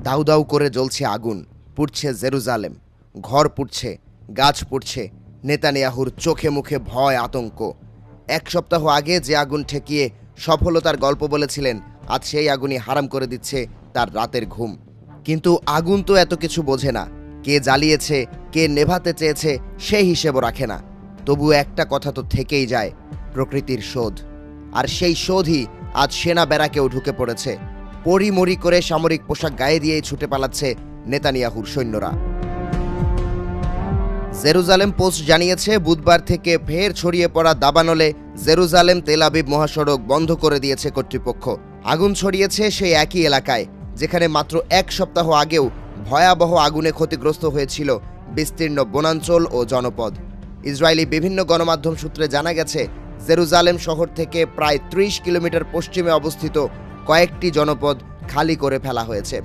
দাউ দাউ করে জ্বলছে আগুন, পুড়ছে জেরুজালেম, ঘর পুড়ছে, গাছ পুড়ছে, নেতানিয়াহুর চোখে মুখে ভয় আতঙ্ক। এক সপ্তাহ আগে যে আগুন ঠেকিয়ে সফলতার গল্প বলেছিলেন, আজ সেই আগুনই হারাম করে দিচ্ছে তার রাতের ঘুম। কিন্তু আগুন তো এত কিছু বোঝে না, কে জ্বালিয়েছে, কে নেভাতে চেয়েছে সেই হিসেবও রাখে না। তবু একটা কথা তো থেকেই যায়, প্রকৃতির শোধ। আর সেই শোধই আজ সেনা ব্যারাকেও ঢুকে পড়েছে। পরিমরি করে সামরিক পোশাক গায়ে দিয়েই ছুটে পালাচ্ছে নেতানিয়াহুর সৈন্যরা। জেরুজালেম পোস্ট জানিয়েছে, বুধবার থেকে ফের ছড়িয়ে পড়া দাবানলে জেরুজালেম তেল আবিব মহাসড়ক বন্ধ করে দিয়েছে কর্তৃপক্ষ। আগুন ছড়িয়েছে সেই একই এলাকায় যেখানে মাত্র এক সপ্তাহ আগেও ভয়াবহ আগুনে ক্ষতিগ্রস্ত হয়েছিল বিস্তীর্ণ বনাঞ্চল ও জনপদ। ইসরায়েলি বিভিন্ন গণমাধ্যম সূত্রে জানা গেছে, জেরুজালেম শহর থেকে প্রায় ৩০ কিলোমিটার পশ্চিমে অবস্থিত কয়েকটি জনপদ খালি করে ফেলা হয়েছে।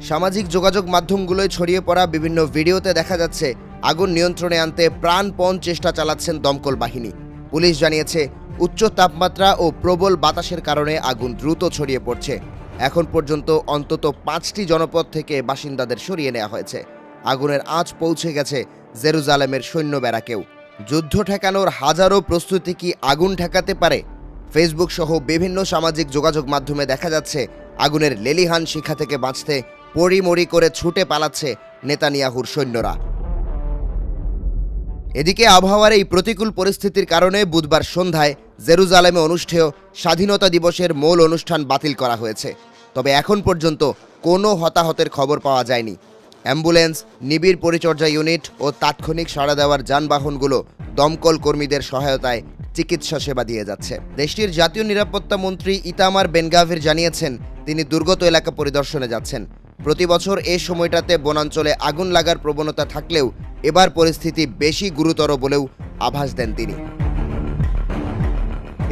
সামাজিক যোগাযোগ মাধ্যমগুলোয় ছড়িয়ে পড়া বিভিন্ন ভিডিওতে দেখা যাচ্ছে আগুন নিয়ন্ত্রণে আনতে প্রাণপণ চেষ্টা চালাচ্ছেন দমকল বাহিনী। পুলিশ জানিয়েছে, উচ্চ তাপমাত্রা ও প্রবল বাতাসের কারণে আগুন দ্রুত ছড়িয়ে পড়ছে। এখন পর্যন্ত অন্তত ৫টি জনপদ থেকে বাসিন্দাদের সরিয়ে নেওয়া হয়েছে। আগুনের আঁচ পৌঁছে গেছে জেরুজালেমের সৈন্য ব্যারাকেও। যুদ্ধ ঠেকানোর হাজারো প্রস্তুতি কি আগুন ঠেকাতে পারে? ফেসবুক সহ বিভিন্ন সামাজিক যোগাযোগ মাধ্যমে দেখা যাচ্ছে আগুনের লেলিহান শিখা থেকে বাঁচতে পরিমরি করে ছুটে পালাচ্ছে নেতানিয়াহুর সৈন্যরা। এদিকে আবহাওয়ার এই প্রতিকূল পরিস্থিতির কারণে বুধবার সন্ধ্যায় জেরুজালেমে অনুষ্ঠেয় স্বাধীনতা দিবসের মূল অনুষ্ঠান বাতিল করা হয়েছে। তবে এখন পর্যন্ত কোনো হতাহতের খবর পাওয়া যায়নি। অ্যাম্বুলেন্স, নিবিড় পরিচর্যা ইউনিট ও তাৎক্ষণিক সাড়া দেওয়ার যানবাহনগুলো দমকল কর্মীদের সহায়তায় চিকিৎসা সেবা দিয়ে যাচ্ছে। দেশটির জাতীয় নিরাপত্তা মন্ত্রী ইতামার বেনগাভির জানিয়েছেন, তিনি দুর্গত এলাকা পরিদর্শনে যাচ্ছেন। প্রতি বছর এই সময়টাতে বনাঞ্চলে আগুন লাগার প্রবণতা থাকলেও এবার পরিস্থিতি বেশি গুরুতর বলেও আভাস দেন তিনি।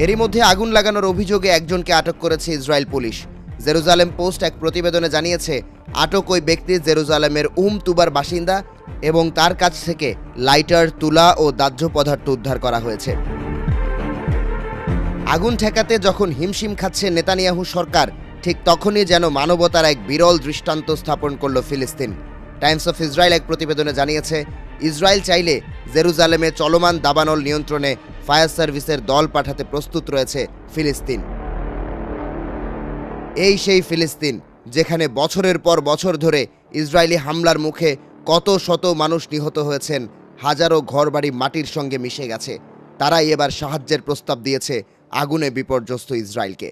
এরই মধ্যে আগুন লাগানোর অভিযোগে একজনকে আটক করেছে ইসরায়েল পুলিশ। জেরুজালেম পোস্ট এক প্রতিবেদনে জানিয়েছে, আটক ওই ব্যক্তি জেরুজালেমের তুবার বাসিন্দা এবং তার কাছ থেকে লাইটার, তুলা ও দাহ্য পদার্থ উদ্ধার করা হয়েছে। আগুন ঠেকাতে যখন হিমশিম খাচ্ছে নেতানিয়াহু সরকার, ঠিক তখনই যেন মানবতার এক বিরল দৃষ্টান্ত স্থাপন করল ফিলিস্তিন। টাইমস অফ ইসরায়েল এক প্রতিবেদনে জানিয়েছে, ইসরায়েল চাইলে জেরুজালেমে চলমান দাবানল নিয়ন্ত্রণে ফায়ার সার্ভিসের দল পাঠাতে প্রস্তুত রয়েছে ফিলিস্তিন। এই সেই ফিলিস্তিন যেখানে বছরের পর বছর ধরে ইসরায়েলি হামলার মুখে কত শত মানুষ নিহত হয়েছেন, হাজারো ঘরবাড়ি মাটির সঙ্গে মিশে গেছে। তারাই এবার সাহায্যের প্রস্তাব দিয়েছে আগুনে বিপর্যস্ত ইসরায়েলকে।